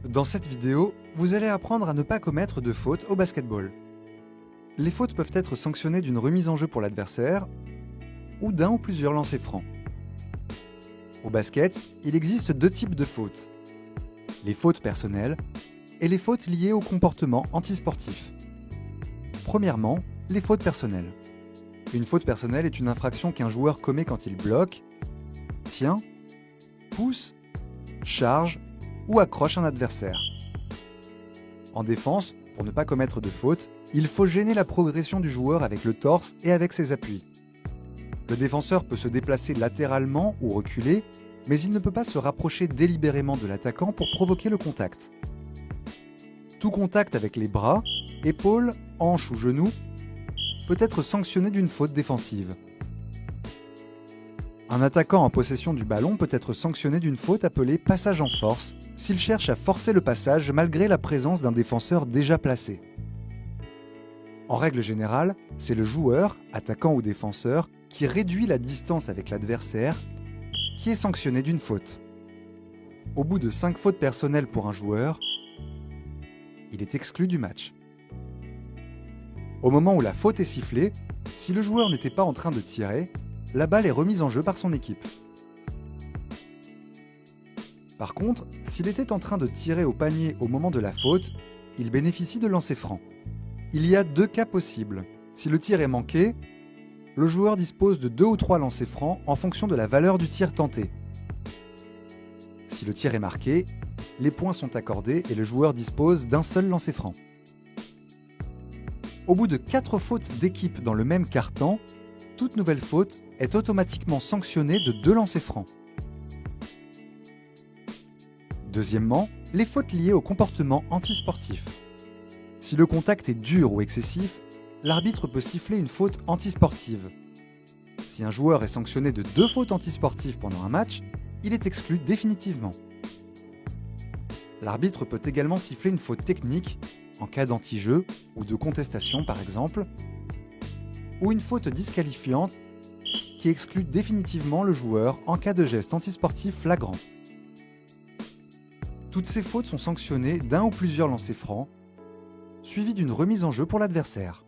Dans cette vidéo, vous allez apprendre à ne pas commettre de fautes au basketball. Les fautes peuvent être sanctionnées d'une remise en jeu pour l'adversaire ou d'un ou plusieurs lancers francs. Au basket, il existe deux types de fautes. Les fautes personnelles et les fautes liées au comportement antisportif. Premièrement, les fautes personnelles. Une faute personnelle est une infraction qu'un joueur commet quand il bloque, tient, pousse, charge ou accroche un adversaire. En défense, pour ne pas commettre de faute, il faut gêner la progression du joueur avec le torse et avec ses appuis. Le défenseur peut se déplacer latéralement ou reculer, mais il ne peut pas se rapprocher délibérément de l'attaquant pour provoquer le contact. Tout contact avec les bras, épaules, hanches ou genoux peut être sanctionné d'une faute défensive. Un attaquant en possession du ballon peut être sanctionné d'une faute appelée passage en force s'il cherche à forcer le passage malgré la présence d'un défenseur déjà placé. En règle générale, c'est le joueur, attaquant ou défenseur, qui réduit la distance avec l'adversaire, qui est sanctionné d'une faute. Au bout de 5 fautes personnelles pour un joueur, il est exclu du match. Au moment où la faute est sifflée, si le joueur n'était pas en train de tirer, la balle est remise en jeu par son équipe. Par contre, s'il était en train de tirer au panier au moment de la faute, il bénéficie de lancers francs. Il y a deux cas possibles. Si le tir est manqué, le joueur dispose de 2 ou 3 lancers francs en fonction de la valeur du tir tenté. Si le tir est marqué, les points sont accordés et le joueur dispose d'un seul lancer franc. Au bout de 4 fautes d'équipe dans le même quart-temps, toute nouvelle faute est automatiquement sanctionnée de 2 lancers francs. Deuxièmement, les fautes liées au comportement antisportif. Si le contact est dur ou excessif, l'arbitre peut siffler une faute antisportive. Si un joueur est sanctionné de 2 fautes antisportives pendant un match, il est exclu définitivement. L'arbitre peut également siffler une faute technique, en cas d'anti-jeu ou de contestation par exemple, ou une faute disqualifiante qui exclut définitivement le joueur en cas de geste antisportif flagrant. Toutes ces fautes sont sanctionnées d'un ou plusieurs lancers francs, suivis d'une remise en jeu pour l'adversaire.